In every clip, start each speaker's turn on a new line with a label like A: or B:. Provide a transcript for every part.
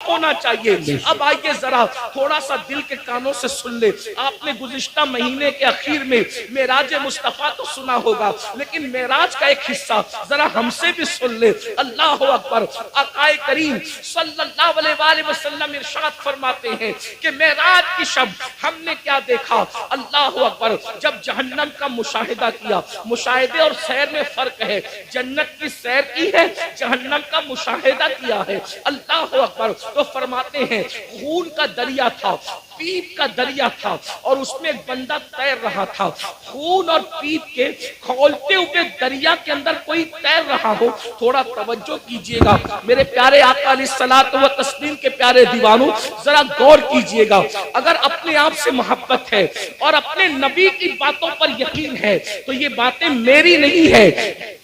A: خوف ہونا چاہیے۔ اب آئیے ذرا تھوڑا سا دل کے کانوں سے سن لے، آپ نے گزشتہ مہینے کے اخیر میں معراج مصطفیٰ تو سنا ہوگا، لیکن معراج کا ایک حصہ ذرا ہم سے بھی سن لے۔ اللہ اکبر، آقا کریم صلی اللہ علیہ وآلہ وسلم ارشاد فرماتے ہیں کہ معراج کی شب ہم نے کیا دیکھا؟ اللہ اکبر، جب جہنم کا مشاہدہ کیا، مشاہدے اور سیر میں فرق ہے، جنت کی سیر کی ہے، جہنم کا مشاہدہ کیا ہے۔ اللہ اکبر، تو فرماتے ہیں خون کا دریا تھا، پیپ کا دریا تھا، اور اس میں ایک بندہ تیر رہا تھا۔ خون اور پیپ کے کھولتے ہوئے دریا کے اندر کوئی تیر رہا ہو، تھوڑا توجہ کیجئے گا میرے پیارے آقا علیہ الصلوۃ والتسلیم کے پیارے دیوانوں، ذرا غور کیجئے گا۔ اگر اپنے آپ سے محبت ہے اور اپنے نبی کی باتوں پر یقین ہے تو یہ باتیں میری نہیں ہے،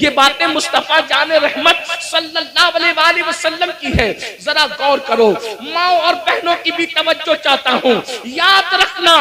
A: یہ باتیں مصطفیٰ جان رحمت صلی اللہ علیہ وآلہ وسلم کی ہے۔ ذرا غور کرو، ماں اور بہنوں کی بھی توجہ چاہتا ہوں، یاد رکھنا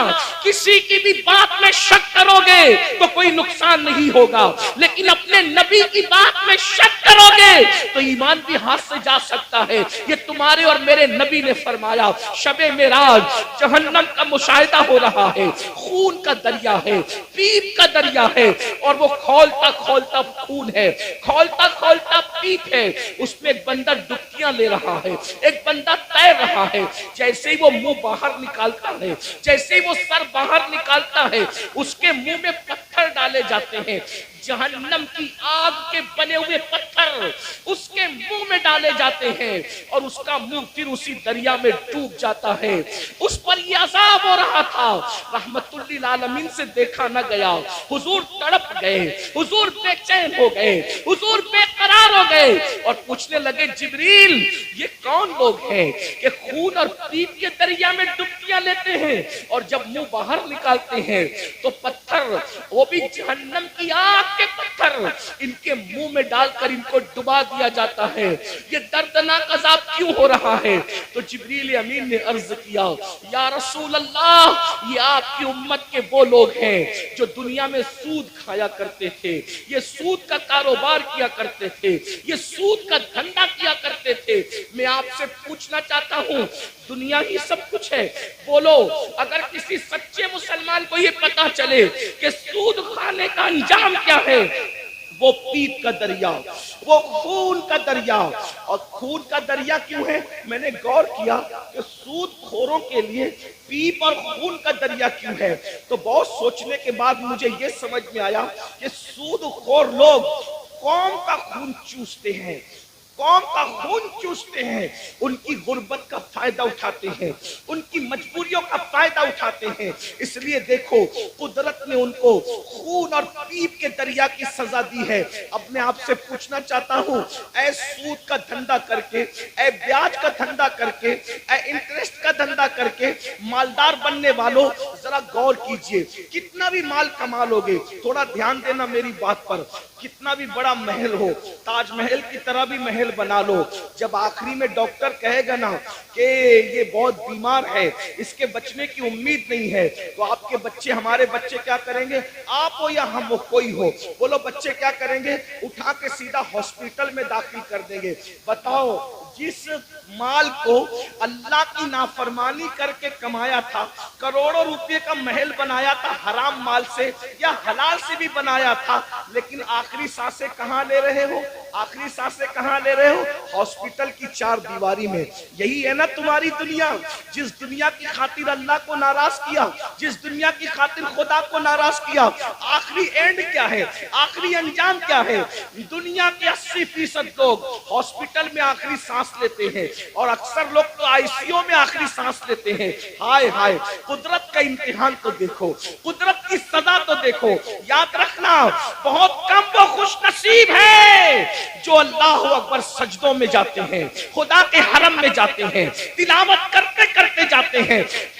A: کسی کی بھی بات میں شک کرو گے تو کوئی نقصان نہیں ہوگا، لیکن اپنے نبی کی بات میں شک کرو گے تو ایمان بھی ہاتھ سے جا سکتا ہے۔ یہ تمہارے اور میرے نبی نے فرمایا، شب معراج جہنم کا مشاہدہ ہو رہا ہے، خون کا دریا ہے، پیپ کا دریا ہے، اور وہ کھولتا کھولتا خون ہے، کھولتا کھولتا پیپ ہے، اس میں ایک بندہ ڈبکیاں لے رہا ہے، ایک بندہ تیر رہا ہے۔ جیسے ہی وہ منہ باہر نکالتا ہے، جیسے ہی وہ سر باہر نکالتا ہے، اس کے منہ میں پتھر ڈالے جاتے ہیں، جہنم کی آگ کے بنے ہوئے پتھر اس کے منہ میں ڈالے جاتے ہیں، اور اس کا منہ پھر اسی دریا میں ڈوب جاتا ہے۔ اس پر یہ عذاب ہو رہا تھا، رحمت للعالمین سے دیکھا نہ گیا، حضور تڑپ گئے، حضور بے چین ہو گئے، حضور بے قرار ہو گئے، اور پوچھنے لگے جبریل یہ کون لوگ ہیں کہ خون اور پیپ کے دریا میں ڈبکیاں لیتے ہیں، اور جب منہ باہر نکالتے ہیں تو پتھر، وہ بھی جہنم کی آگ کے پتھر، ان کے منہ میں ڈال کر ان کو ڈبا دیا جاتا ہے۔ یہ دردناک عذاب کیوں ہو رہا ہے؟ تو جبریل امین نے عرض کیا، یا رسول اللہ، یہ آپ کی امت کے وہ لوگ ہیں جو دنیا میں سود کھایا کرتے تھے، یہ سود کا کاروبار کیا کرتے تھے، یہ سود کا دھندا کیا کرتے تھے۔ میں آپ سے پوچھنا چاہتا ہوں، دنیا ہی سب کچھ ہے؟ بولو، اگر کسی سچے مسلمان کو یہ پتا چلے کہ سود کھانے کا انجام کیا ہے، وہ پیپ کا دریا، وہ خون کا دریا۔ اور خون کا دریا کیوں ہے؟ میں نے غور کیا کہ سود خوروں کے لیے پیپ اور خون کا دریا کیوں ہے، تو بہت سوچنے کے بعد مجھے یہ سمجھ میں آیا کہ سود خور لوگ قوم کا خون چوستے ہیں، قوم کا خون چوستے ہیں، ان کی غربت کا فائدہ اٹھاتے ہیں، ان کی مجبوریوں کا فائدہ اٹھاتے ہیں۔ اس لیے دیکھو قدرت نے ان کو خون اور پیپ کے دریا کی سزا دی ہے۔ اب میں آپ سے پوچھنا چاہتا ہوں، اے سود کا دھندا کر کے، اے بیاج کا دھندا کر کے، اے انٹرسٹ کا دھندا کر کے مالدار بننے والوں، ذرا غور کیجئے، کتنا بھی مال کما لو گے، تھوڑا دھیان دینا میری بات پر، کتنا بھی بڑا محل ہو، تاج محل کی طرح بھی محل بنا لو، جب آخری میں ڈاکٹر کہے گا نا کہ یہ بہت بیمار ہے، اس کے بچنے کی امید نہیں ہے، تو آپ کے بچے، ہمارے بچے کیا کریں گے؟ آپ ہو یا ہم ہو، کوئی ہو، بولو بچے کیا کریں گے؟ اٹھا کے سیدھا ہاسپٹل میں داخل کر دیں گے۔ بتاؤ، جس مال کو اللہ کی نافرمانی کر کے کمایا تھا، کروڑوں روپے کا محل بنایا تھا حرام مال سے یا حلال سے بھی بنایا تھا، لیکن آخری سانسیں کہاں لے رہے ہو؟ آخری سانسیں کہاں لے رہے ہو؟ ہاسپٹل کی چار دیواری میں۔ یہی ہے نا تمہاری دنیا، جس دنیا کی خاطر اللہ کو ناراض کیا، جس دنیا کی خاطر خدا کو ناراض کیا، آخری اینڈ کیا ہے؟ آخری انجام کیا ہے؟ دنیا کے 80% لوگ ہاسپٹل میں آخری سانس لیتے ہیں، اور اکثر لوگ تو آئی سی یو میں آخری سانس لیتے ہیں۔ ہائے ہائے، قدرت کا امتحان تو دیکھو، قدرت کی سزا تو دیکھو۔ یاد رکھنا، بہت کم وہ خوش نصیب ہے جو اللہ اکبر سجدوں میں جاتے ہیں، خدا کے حرم میں جاتے ہیں، تلاوت کرتے کرتے جاتے ہیں۔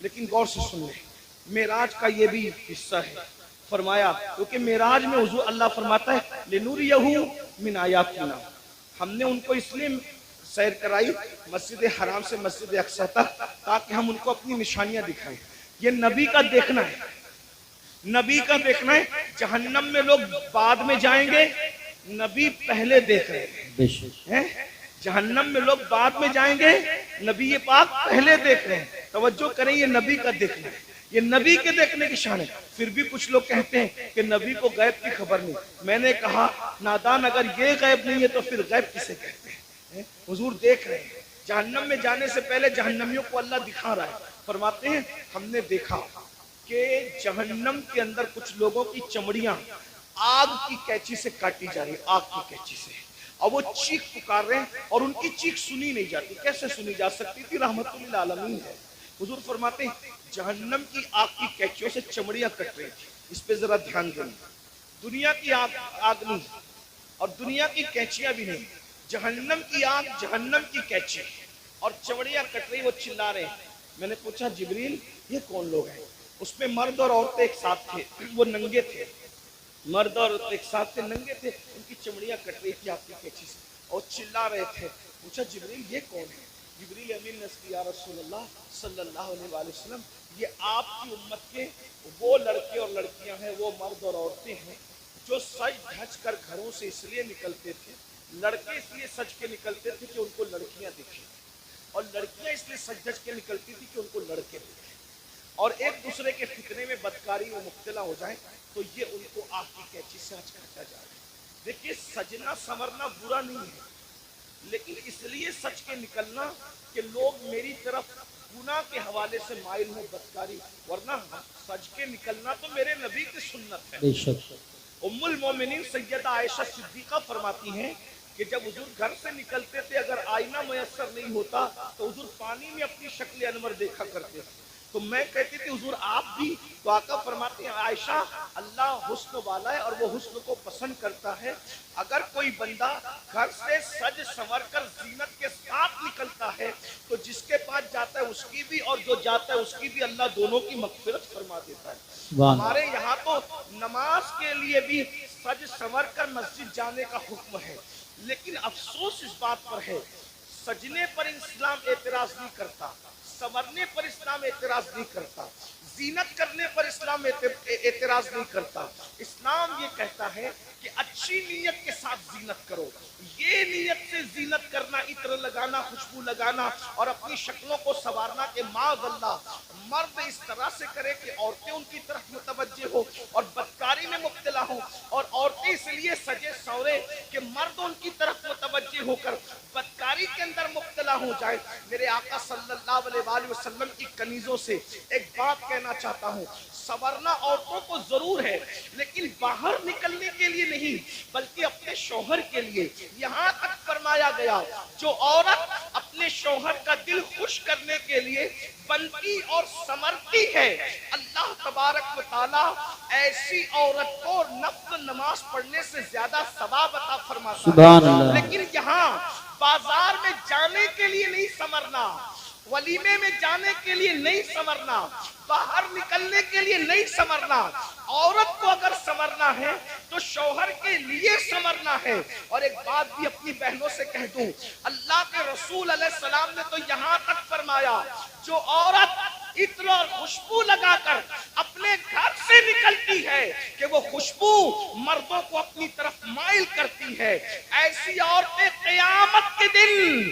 A: لیکن غور سے سن لیں، معراج کا یہ بھی حصہ ہے۔ فرمایا کیونکہ معراج میں حضور اللہ فرماتا ہے لِنُرِيَهُ مِنْ آیاتنا، ہم نے ان کو اس لیے سیر کرائی مسجد حرام سے مسجد اقصی تک تاکہ ہم ان کو اپنی نشانیاں دکھائیں۔ یہ نبی کا دیکھنا ہے، نبی کا دیکھنا ہے۔ جہنم میں لوگ بعد میں جائیں گے، نبی پہلے دیکھ رہے
B: بے شک
A: ہیں۔ جہنم میں لوگ بعد میں جائیں گے، نبی پاک پہلے دیکھ رہے ہیں۔ توجہ کریں، یہ نبی کا دیکھنا ہے، یہ نبی کے دیکھنے کی شان ہے۔ پھر بھی کچھ لوگ کہتے ہیں کہ نبی کو غیب کی خبر نہیں۔ میں نے کہا نادان، اگر یہ غیب نہیں ہے تو پھر غیب کسے کہتے ہیں؟ حضور دیکھ رہے ہیں۔ جہنم میں جانے سے پہلے جہنمیوں کو اللہ دکھا رہا ہے۔ فرماتے ہیں ہم نے دیکھا کہ جہنم کے اندر کچھ لوگوں کی چمڑیاں آگ کی کینچی سے کاٹی جا رہی، آگ کی کینچی سے، اور وہ چیخ پکار رہے ہیں اور ان کی چیخ سنی نہیں جاتی۔ کیسے سنی جا سکتی تھی؟ رحمت للعالمین ہے۔ حضور فرماتے ہیں جہنم کی آگ کی کینچیوں سے چمڑیاں کٹ رہی تھی۔ اس پہ ذرا دھیان دیں، دنیا کی آگ نہیں اور دنیا کی کینچیاں بھی نہیں، جہنم کی آگ، جہنم کی کینچی اور چمڑیاں کٹ رہی، وہ چلا رہے ہیں۔ میں نے پوچھا جبریل یہ کون لوگ ہیں؟ اس میں مرد اور عورتیں ایک ساتھ تھے، وہ ننگے تھے، مرد اور عورتیں ایک ساتھ تھے، ننگے تھے، ان کی چمڑیاں کٹ رہی تھی آپ کی کینچی سے اور چلا رہے تھے۔ پوچھا جبریل یہ کون ہے؟ جبریل امین نے کہا یا رسول اللہ صلی اللہ علیہ وآلہ وسلم، یہ آپ کی امت کے وہ لڑکے اور لڑکیاں ہیں، وہ مرد اور عورتیں ہیں جو سج دھج کر گھروں سے اس لیے نکلتے تھے، لڑکے اس لیے سج کے نکلتے تھے کہ ان کو لڑکیاں دکھیں، اور لڑکیاں اس لیے سج دھج کے نکلتی تھی کہ ان کو لڑکے دکھیں، اور ایک دوسرے کے فتنے میں بدکاری میں مبتلا ہو جائیں تو یہ ان کو آگ کی کینچی سے آج کاٹا جائے۔ دیکھیے سجنا سنورنا برا نہیں ہے، لیکن اس لیے سچ کے نکلنا کہ لوگ میری طرف گناہ کے حوالے سے مائل ہوں، بدکاری، ورنہ سچ کے نکلنا تو میرے نبی کی سنت ہے۔
B: بے شک
A: ام المومنین سیدہ عائشہ صدیقہ فرماتی ہیں کہ جب حضور گھر سے نکلتے تھے اگر آئینہ میسر نہیں ہوتا تو حضور پانی میں اپنی شکل انور دیکھا کرتے تھے، تو میں کہتی تھی حضور آپ بھی؟ تو آقا فرماتے ہیں عائشہ اللہ حسن والا ہے اور وہ حسن کو پسند کرتا ہے، اگر کوئی بندہ گھر سے سج سنور کر زینت کے ساتھ نکلتا ہے تو جس کے پاس جاتا ہے اس کی بھی اور جو جاتا ہے اس کی بھی اللہ دونوں کی مغفرت فرما دیتا ہے۔ ہمارے یہاں تو نماز کے لیے بھی سج سنور کر مسجد جانے کا حکم ہے، لیکن افسوس اس بات پر ہے سجنے پر اسلام اعتراض نہیں کرتا، سنورنے پر اسلام اعتراض نہیں کرتا، زینت کرنے پر اسلام اعتراض نہیں کرتا۔ اسلام یہ کہتا ہے کہ اچھی نیت کے ساتھ زینت کرو، یہ نیت سے زینت کرنا، عطر لگانا، خوشبو لگانا اور اپنی شکلوں کو سنوارنا کہ معاذ اللہ مرد اس طرح سے کرے کہ عورتیں ان کی طرف متوجہ ہو اور بدکاری میں مبتلا ہو، اور عورتیں اس لیے سجے سورے کہ مرد ان کی طرف متوجہ ہو کر بدکاری کے اندر مبتلا ہو جائے۔ میرے آقا صلی اللہ علیہ وآلہ وسلم کی کنیزوں سے ایک بات کہنا چاہتا ہوں، سنورنا عورتوں کو ضرور ہے لیکن باہر نکلنے کے لیے نہیں بلکہ اپنے شوہر کے لیے۔ یہاں تک فرمایا گیا جو عورت اپنے شوہر کا دل خوش کرنے کے لیے بنتی اور سمرتی ہے، اللہ تبارک و تعالی ایسی عورت کو نفل نماز پڑھنے سے زیادہ ثواب عطا فرماتا ہے۔
B: سبحان اللہ۔
A: لیکن یہاں بازار میں جانے کے لیے نہیں سمرنا، ولیمے میں جانے کے لیے نہیں سمرنا، باہر نکلنے کے لیے نہیں سمرنا، عورت کو اگر سمرنا ہے تو شوہر کے لیے سمرنا ہے۔ اور ایک بات بھی اپنی بہنوں سے کہہ دوں، اللہ کے رسول علیہ السلام نے تو یہاں تک فرمایا جو عورت عطر اور خوشبو لگا کر اپنے گھر سے نکلتی ہے کہ وہ خوشبو مردوں کو اپنی طرف مائل کرتی ہے، ایسی عورتیں قیامت کے دن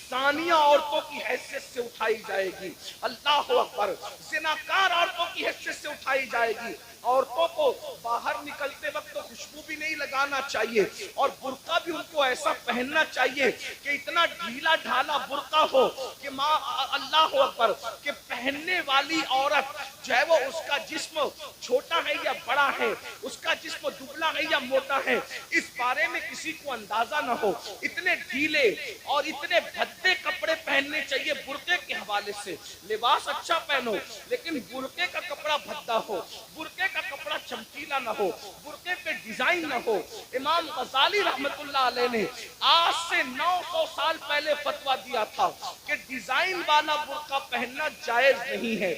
A: زانیہ عورتوں کی حیثیت سے اٹھائی جائے گی۔ اللہ اکبر، زناکار عورتوں کی حیثیت سے اٹھائی جائے گی۔ عورتوں کو باہر نکلتے وقت تو خوشبو بھی نہیں لگانا چاہیے اور برقع بھی ان کو ایسا پہننا چاہیے کہ اتنا ڈھیلا ڈھالا برقع ہو کہ ماں اللہ اکبر کہ پہننے والی عورت جو ہے وہ اس کا جسم چھوٹا ہے یا بڑا ہے، اس کا جسم دبلا ہے یا موٹا ہے، اس بارے میں کسی کو اندازہ نہ ہو۔ اتنے ڈھیلے اور اتنے بھدے کپڑے پہننے چاہیے برقعے کے حوالے سے. لباس اچھا پہنو لیکن برقعے کا کپڑا بھدا ہو, برقعے کا کپڑا چمکیلا نہ ہو, برقعے پہ ڈیزائن نہ ہو. امام غزالی رحمت اللہ علیہ نے آج سے 900 سال پہلے فتویٰ دیا تھا کہ ڈیزائن والا برقع پہننا جائز نہیں ہے.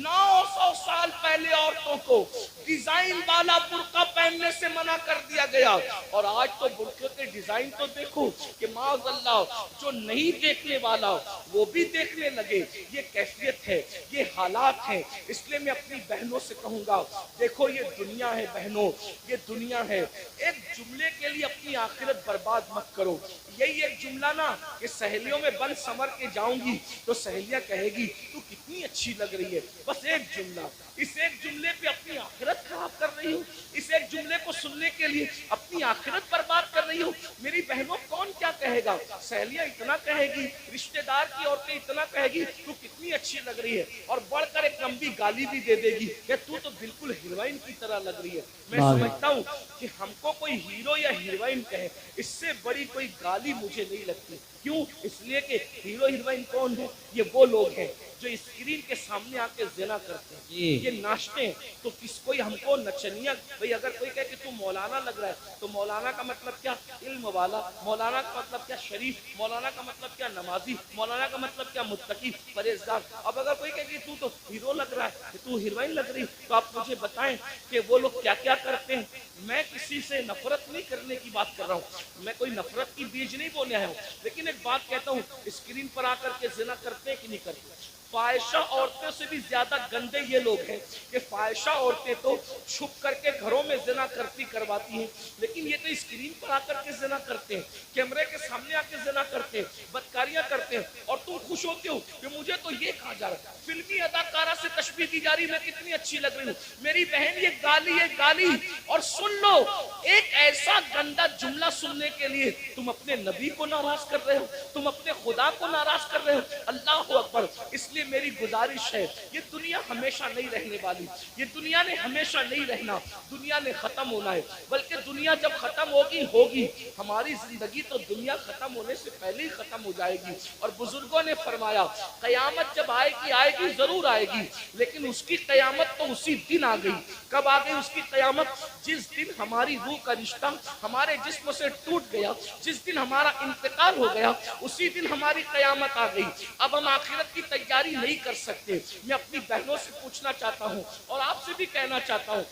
A: 900 سال پہلے عورتوں کو ڈیزائن والا برقع پہننے سے منع کر دیا گیا, اور آج تو برقعے کے ڈیزائن تو دیکھو کہ معاذ اللہ جو نہیں دیکھنے والا وہ بھی دیکھنے لگے. یہ کیفیت ہے, یہ حالات ہیں. اس لیے میں اپنی بہنوں سے کہوں گا, دیکھو یہ دنیا ہے بہنوں, یہ دنیا ہے. ایک جملے کے لیے اپنی آخرت برباد مت کرو. یہی ایک جملہ نا کہ سہیلیوں میں بن سمر کے جاؤں گی تو سہیلیاں کہے گی تو کتنی اچھی لگ رہی ہے. بس ایک جملہ, اس ایک جملے پہ اپنی آخرت خراب کر رہی ہوں. اس ایک جملے کو سننے کے لیے اپنی آخرت برباد کر رہی ہوں. میری بہنوں کون کیا کہے گا؟ سہیلیاں اتنا کہے گی, رشتہ دار کی عورتیں اتنا کہے گی تو کتنی اچھی لگ رہی ہے, اور بڑھ کر ایک لمبی گالی بھی دے دے گی کہ تو بالکل ہیروئن کی طرح لگ رہی ہے. میں سمجھتا ہوں کہ ہم کو کوئی ہیرو یا ہیروئن کہے, اس سے بڑی کوئی گالی مجھے نہیں لگتی. کیوں؟ اس لیے کہ ہیرو ہیروئن کون ہے؟ یہ وہ لوگ ہیں جو اسکرین کے سامنے آ کے زنا کرتے ہیں, یہ ناچتے ہیں. تو کس کوئی ہم کو نچنیا, بھئی اگر کوئی کہے کہ تو مولانا لگ رہا ہے تو مولانا کا مطلب کیا؟ علم والا. مولانا کا مطلب کیا؟ شریف. مولانا کا مطلب کیا؟ نمازی. مولانا کا مطلب کیا؟ متقی, پرہیزگار. اب اگر کوئی کہے کہ تو ہیرو لگ رہا ہے, تو ہیروئن لگ رہی, تو آپ مجھے بتائیں کہ وہ لوگ کیا کیا کرتے ہیں. میں کسی سے نفرت نہیں کرنے کی بات کر رہا ہوں, میں کوئی نفرت کی بیج نہیں بولنے آیا ہوں, لیکن ایک بات کہتا ہوں, اسکرین پر آ کر کے زنا کرتے ہیں کہ نہیں کرتے؟ فاحشہ عورتوں سے بھی زیادہ گندے یہ لوگ ہیں کہ فاحشہ عورتیں تو چھپ کر کے گھروں میں زنا کرواتی ہیں, لیکن یہ تو اسکرین پر آ کر کے زنا کرتے ہیں, کیمرے کے سامنے آ کے زنا کرتے ہیں, بدکاریاں کرتے ہیں. اور تم خوش ہوتے ہو کہ مجھے تو یہ کہا جا رہا ہے, فلمی اداکارہ سے تشبیہ دی جا رہی, میں کتنی اچھی لگ رہی ہوں. میری بہن یہ گالی. اور سن لو, ایک ایسا گندا جملہ سننے کے لیے تم اپنے نبی کو ناراض کر رہے ہو, تم اپنے خدا کو ناراض کر رہے ہو. اللہ اکبر. اس لیے میری گزارش ہے, یہ دنیا ہمیشہ نہیں رہنے والی, یہ دنیا نے ہمیشہ نہیں رہنا, دنیا نے ختم ہونا ہے. بلکہ دنیا جب ختم ہوگی ہماری زندگی تو دنیا ختم ہونے سے پہلے ہی ختم ہو جائے گی. اور بزرگوں نے فرمایا قیامت جب آئے گی ضرور آئے گی, لیکن اس کی قیامت تو اسی دن آ گئی. کب آ گئی اس کی قیامت؟ جس دن ہماری روح کا رشتہ ہمارے جسم سے ٹوٹ گیا, جس دن ہمارا انتقال ہو گیا, اسی دن ہماری قیامت آ گئی. اب ہم آخرت کی تیاری نہیں کر سکتے. میں اپنی بہنوں سے پوچھنا چاہتا ہوں اور آپ سے بھی کہنا چاہتا ہوں,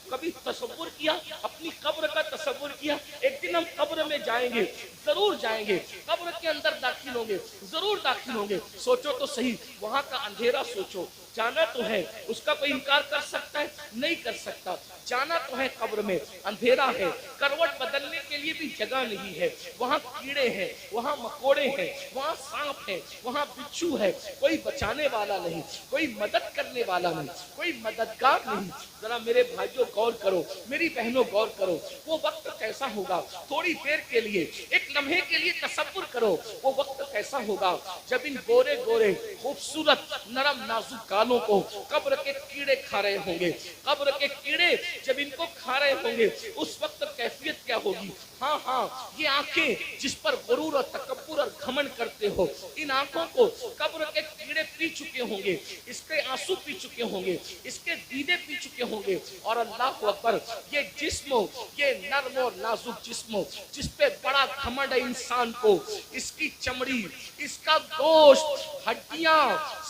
A: کبھی تصور کیا, اپنی قبر کا تصور کیا؟ ایک دن ہم قبر میں جائیں گے, ضرور جائیں گے, قبر کے اندر داخل ہوں گے, ضرور داخل ہوں گے. سوچو تو صحیح, وہاں کا اندھیرا سوچو. جانا تو ہے, اس کا کوئی انکار کر سکتا ہے؟ نہیں کر سکتا. جانا تو ہے قبر میں, اندھیرا ہے, کروٹ بدلنے کے لیے بھی جگہ نہیں ہے. وہاں کیڑے ہیں, وہاں مکوڑے ہیں, وہاں سانپ ہے, وہاں بچھو ہے. کوئی بچانے والا نہیں, کوئی مدد کرنے والا نہیں, کوئی مددگار نہیں. ذرا میرے بھائیوں غور کرو, میری بہنوں غور کرو, وہ وقت کیسا ہوگا. تھوڑی دیر کے لیے, ایک لمحے کے لیے تصور کرو, وہ وقت کیسا ہوگا جب ان گورے گورے خوبصورت نرم نازک گالوں کو قبر کے کیڑے کھا رہے ہوں گے. قبر کے کیڑے جب ان کو کھا رہے ہوں گے, اس وقت کیفیت کیا ہوگی. ہاں, یہ آنکھیں جس پر غرور اور تکبر اور گھمنڈ کرتے ہو, ان آنکھوں کو قبر کے کیڑے پی چکے ہوں گے, اس کے آنسو پی چکے ہوں گے, اس کے دیدے پی چکے ہوں گے. اور اللہ اکبر, یہ جسم, یہ نرم اور نازک جسم جس پہ بڑا گھمنڈ ہے انسان کو, اس کی چمڑی, اس کا گوشت, ہڈیاں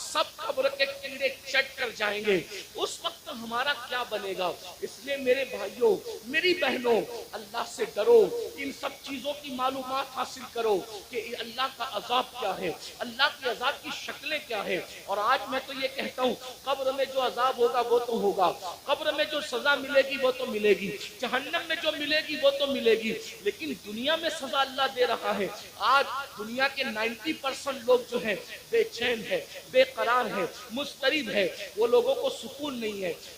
A: سب قبر کے کیڑے چٹ کر جائیں گے. اس وقت ہمارا کیا بنے گا. اس لیے میرے بھائیوں, میری بہنوں, اللہ سے ڈرو, ان سب چیزوں کی معلومات حاصل کرو کہ اللہ کا عذاب کیا ہے, اللہ کی عذاب کی شکلیں کیا ہے. اور آج میں تو یہ کہتا ہوں, قبر میں جو عذاب ہوگا وہ تو ہوگا, قبر میں جو سزا ملے گی وہ تو ملے گی, جہنم میں جو ملے گی وہ تو ملے گی, لیکن دنیا میں سزا اللہ دے رہا ہے. آج دنیا کے 90% لوگ جو ہیں بے چین ہے, بے قرار ہے, مضطرب ہے, وہ لوگوں کو سکون نہیں ہے.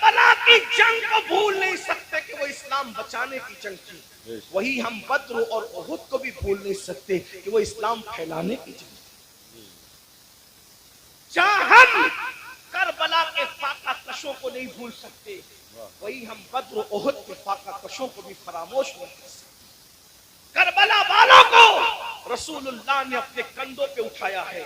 A: کربلا کی جنگ کو بھول نہیں سکتے کہ وہ اسلام بچانے کی جنگ تھی، وہی ہم بدر اور احد کو بھی بھول نہیں سکتے کہ وہ اسلام پھیلانے کی جنگ تھی۔ جہاں ہم کربلا کے فاقہ کشوں کو نہیں بھول سکتے، وہی ہم بدر و احد کے فاقہ کشوں کو بھی فراموش نہیں کر سکتے۔ کربلا والوں کو رسول اللہ نے اپنے کندھوں پہ اٹھایا ہے،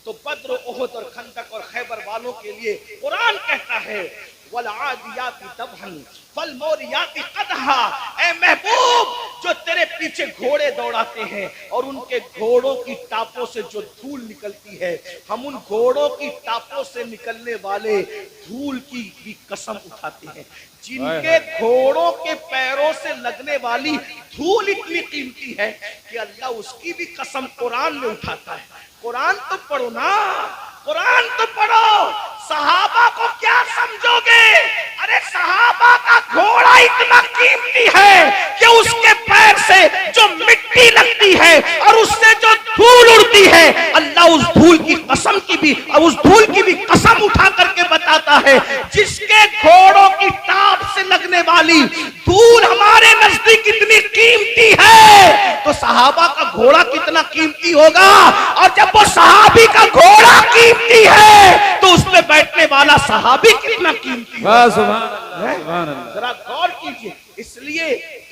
A: تو بدر و احد اور خندق اور خیبر والوں کے لیے قرآن کہتا ہے وَالْعَادِيَاتِ ضَبْحًا فَالْمُورِيَاتِ قَدْحًا، اے محبوب جو تیرے پیچھے گھوڑے دوڑاتے ہیں اور ان کے گھوڑوں کی ٹاپوں سے جو دھول نکلتی ہے، ہم ان گھوڑوں کی ٹاپوں سے نکلنے والے دھول کی بھی قسم اٹھاتے ہیں۔ جن کے گھوڑوں کے پیروں سے لگنے والی دھول اتنی قیمتی ہے کہ اللہ اس کی بھی قسم قرآن میں اٹھاتا ہے۔ قرآن تو پڑھو نا، قرآن تو پڑھو۔ صحابہ کو کیا سمجھو گے؟ ارے صحابہ کا گھوڑا اتنا قیمتی ہے کہ اس کے پیر سے جو مٹی لگتی ہے اور اس سے جو دھول اڑتی ہے، اللہ اس دھول کی قسم کی بھی اور اس دھول کی بھی قسم اٹھا کر کے بتاتا ہے جس کے گھوڑوں کی ٹاپ سے لگنے والی دھول ہمارے نزدیک اتنی قیمتی ہے تو صحابہ کا گھوڑا کتنا قیمتی ہوگا، اور جب وہ صحابی کا گھوڑا قیمتی ہے تو اس پہ بیٹھنے والا صحابی کتنا قیمتی
B: واہ سبحان اللہ سبحان اللہ۔
A: ذرا غور کیجئے۔ اس لیے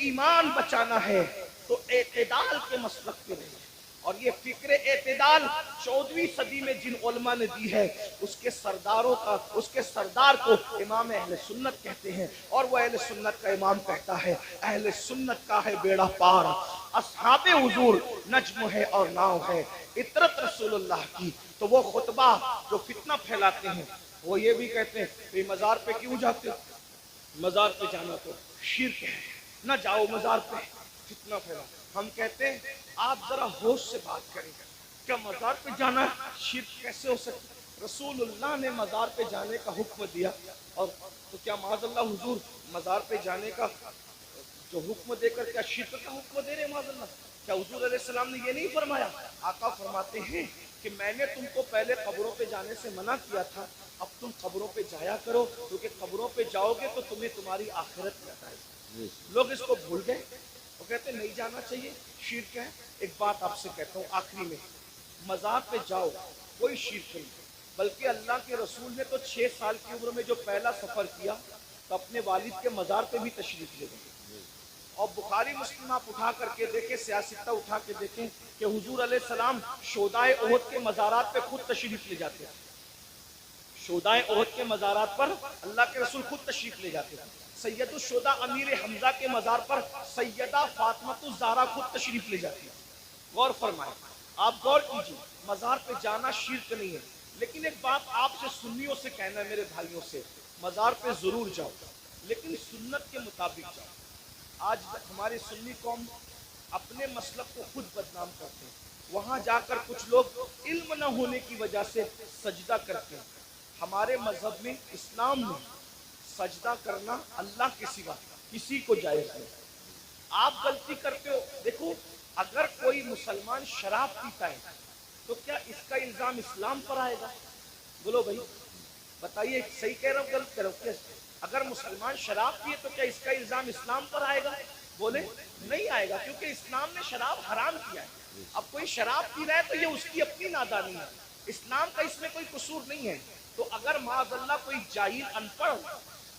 A: ایمان بچانا ہے تو اعتدال کے مسلک پہ رہے، اور یہ فکر اعتدال 14ویں صدی میں جن علماء نے دی ہے اس کے سردار کو امام اہل سنت کہتے ہیں، اور وہ اہل سنت کا امام کہتا ہے اہل سنت کا ہے بیڑا پار، اصحاب حضور نجم ہے اور ناؤ ہے، اطرت رسول اللہ کی۔ تو وہ خطبہ جو فتنہ پھیلاتے ہیں وہ یہ بھی کہتے ہیں کہ مزار پہ کیوں جاتے ہو؟ مزار پہ جانا تو شرک ہے، نہ جاؤ مزار پہ، فتنہ پھیلا۔ ہم کہتے ہیں آپ ذرا ہوش سے بات کریں، کیا مزار پہ جانا شرک کیسے ہو سکتا؟ رسول اللہ نے مزار پہ جانے کا حکم دیا، اور تو کیا معاذ اللہ حضور مزار پہ جانے کا جو حکم دے کر کیا شرک کا حکم دے رہے معاذ اللہ؟ کیا حضور علیہ السلام نے یہ نہیں فرمایا؟ آقا فرماتے ہیں کہ میں نے تم کو پہلے قبروں پہ جانے سے منع کیا تھا، اب تم قبروں پہ جایا کرو، کیونکہ قبروں پہ جاؤ گے تو تمہیں تمہاری آخرت یاد آئے گی۔ لوگ اس کو بھول گئے، وہ کہتے ہیں نہیں جانا چاہیے، شرک ہے۔ ایک بات آپ سے کہتا ہوں آخری میں، مزار پہ جاؤ کوئی شرک نہیں، بلکہ اللہ کے رسول نے تو 6 سال کی عمر میں جو پہلا سفر کیا تو اپنے والد کے مزار پہ بھی تشریف لے گئے، اور بخاری مسلم آپ اٹھا کر کے دیکھیں، سیاستہ اٹھا کے دیکھیں کہ حضور علیہ السلام شہدائے احد کے مزارات پہ خود تشریف لے جاتے ہیں۔ شہدائے احد کے مزارات پر اللہ کے رسول خود تشریف لے جاتے ہیں۔ سید الشہداء امیر حمزہ کے مزار پر سیدہ فاطمہ الزہرا خود تشریف لے جاتی ہیں۔ غور فرمائیں، آپ غور کیجیے، مزار پہ جانا شرک نہیں ہے، لیکن ایک بات آپ سے سنیوں سے کہنا ہے، میرے بھائیوں سے، مزار پہ ضرور جاؤ لیکن سنت کے مطابق جاؤ۔ آج ہماری سنی قوم اپنے مسلک کو خود بدنام کرتے ہیں، وہاں جا کر کچھ لوگ علم نہ ہونے کی وجہ سے سجدہ کرتے ہیں۔ ہمارے مذہب میں، اسلام میں، سجدہ کرنا اللہ کے سوا کسی کو جائز نہیں۔ آپ غلطی کرتے ہو، دیکھو اگر کوئی مسلمان شراب پیتا ہے تو کیا اس کا الزام اسلام پر آئے گا؟ بولو بھائی بتائیے، صحیح کہہ رہا ہوں غلط کہہ رہا ہوں؟ اگر مسلمان شراب پیے تو کیا اس کا الزام اسلام پر آئے گا؟ بولے نہیں آئے گا، کیونکہ اسلام نے شراب حرام کیا ہے۔ اب کوئی شراب پی رہا ہے تو یہ اس کی اپنی نادانی ہے، اسلام کا اس میں کوئی قصور نہیں ہے۔ تو اگر معاذ اللہ کوئی جاہل ان پڑھ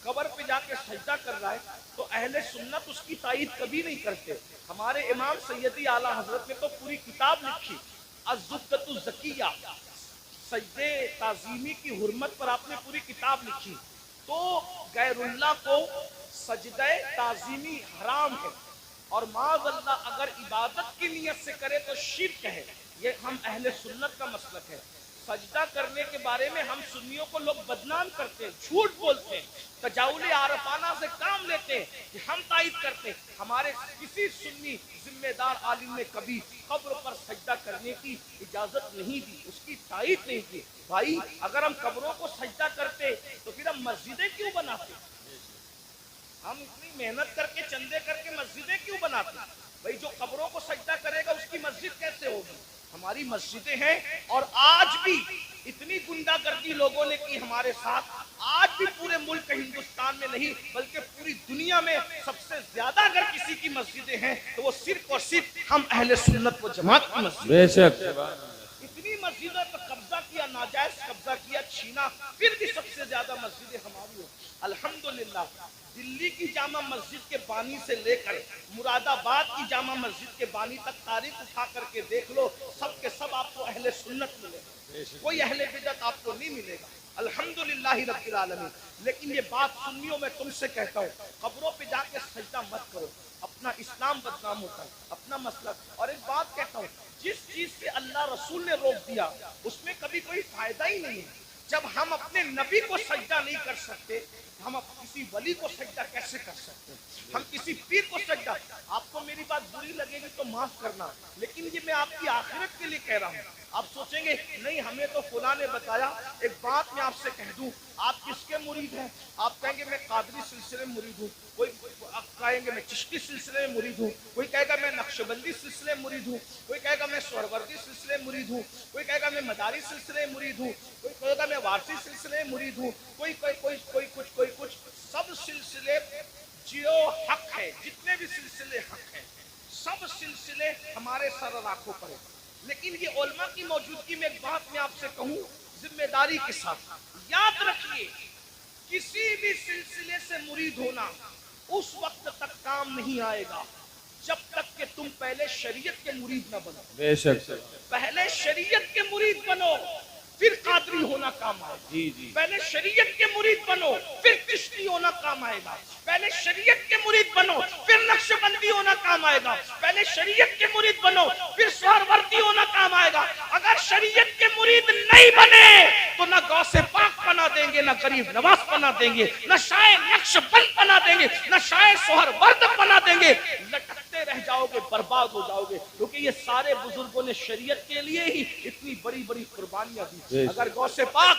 A: قبر پہ جا کے سجدہ کر رہا ہے تو اہل سنت اس کی تائید کبھی نہیں کرتے۔ ہمارے امام سیدی اعلیٰ حضرت نے تو پوری کتاب لکھی، الزبدۃ الزکیہ، سجدے تعظیمی کی حرمت پر آپ نے پوری کتاب لکھی۔ تو غیر اللہ کو سجدہ تعظیمی حرام ہے، اور معاذ اللہ اگر عبادت کی نیت سے کرے تو شرک ہے۔ یہ ہم اہل سنت کا مسلک ہے۔ سجدہ کرنے کے بارے میں ہم سنیوں کو لوگ بدنام کرتے ہیں، جھوٹ بولتے ہیں، تجاؤل عارفانہ سے کام لیتے ہیں کہ ہم تائید کرتے ہیں۔ ہمارے کسی سنی ذمہ دار عالم نے کبھی قبر پر سجدہ کرنے کی اجازت نہیں دی، اس کی تائید نہیں کی۔ بھائی اگر ہم قبروں کو سجدہ کرتے تو پھر ہم مسجدیں کیوں بناتے؟ ہم اتنی محنت کر کے چندے کر کے مسجدیں کیوں بناتے؟ بھائی جو قبروں کو سجدہ کرے گا اس کی مسجد کیسے ہوگی؟ ہماری مسجدیں ہیں، اور آج بھی اتنی گنڈا گردی لوگوں نے کی ہمارے ساتھ، آج بھی پورے ملک ہندوستان میں نہیں بلکہ پوری دنیا میں سب سے زیادہ اگر کسی کی مسجدیں ہیں تو وہ صرف اور صرف ہم اہل سنت و جماعت کی مسجد.
B: بے شک.
A: اتنی مسجدوں پر قبضہ کیا، ناجائز قبضہ کیا، چھینا، پھر بھی سب سے زیادہ مسجدیں ہماری ہیں. الحمدللہ دلی کی جامع مسجد کے بانی سے لے کر مراد آباد کی جامع مسجد کے بانی تک تاریخ اٹھا کر کے دیکھ لو، سب کے سب آپ کو اہل سنت ملے گا، کوئی اہل بدعت آپ کو نہیں ملے گا. الحمدللہ رب العالمین. لیکن یہ بات سنیوں میں تم سے کہتا ہوں، قبروں پہ جا کے سجدہ مت کرو، اپنا اسلام بدنام ہوتا ہے، اپنا مسلک. اور ایک بات کہتا ہوں، جس چیز سے اللہ رسول نے روک دیا اس میں کبھی کوئی فائدہ ہی نہیں ہے. جب ہم اپنے نبی کو سجدہ نہیں کر سکتے ہم کسی ولی کو سجدہ کیسے کر سکتے ہیں؟ ہم کسی پیر کو سجدہ. آپ کو میری بات بری لگے گی تو معاف کرنا، لیکن یہ میں آپ کی آخرت کے لیے کہہ رہا ہوں. آپ سوچیں گے نہیں ہمیں تو فلاں نے بتایا. ایک بات میں آپ سے کہہ دوں، آپ کس کے مرید ہیں؟ آپ کہیں گے میں قادری سلسلے میں مرید ہوں، کوئی آپ کہیں گے میں چشتی سلسلے میں مرید ہوں، کوئی کہے گا میں نقشبندی سلسلے میں مرید ہوں، کوئی کہے گا میں سہروردی سلسلے میں مرید ہوں، کوئی کہے گا میں مداری سلسلے میں مرید ہوں، کوئی کہے گا میں وارثی سلسلے میں مرید ہوں، کوئی کچھ. سب سلسلے جو حق ہے، جتنے بھی سلسلے حق ہیں سب سلسلے ہمارے سر اور آنکھوں پر ہیں. لیکن یہ علماء کی موجودگی میں ایک بات میں آپ سے کہوں ذمہ داری کے ساتھ، یاد رکھیے کسی بھی سلسلے سے مرید ہونا اس وقت تک کام نہیں آئے گا جب تک کہ تم پہلے شریعت کے مرید نہ بنو.
B: بے شک.
A: پہلے شریعت کے مرید بنو پھر قادری ہونا کام آئے گا.
B: جی جی.
A: پہلے شریعت کے مرید بنو پھر چشتی ہونا کام آئے گا. پہلے شریعت کے مرید بنو پھر نقشبندی ہونا کام آئے گا. پہلے شریعت کے مرید بنو پھر سہروردی ہونا کام آئے گا. اگر شریعت کے مرید نہیں بنے تو نہ غوث پاک بنا دیں گے، نہ غریب نواز بنا دیں گے، نہ شاعر نقشبند بنا دیں گے، نہ شاعر سہرورد بنا دیں گے. لٹکتے رہ جاؤ گے، برباد ہو جاؤ گے. کیونکہ یہ سارے بزرگوں نے شریعت کے لیے ہی اتنی بڑی بڑی قربانیاں دی. اگر غوث پاک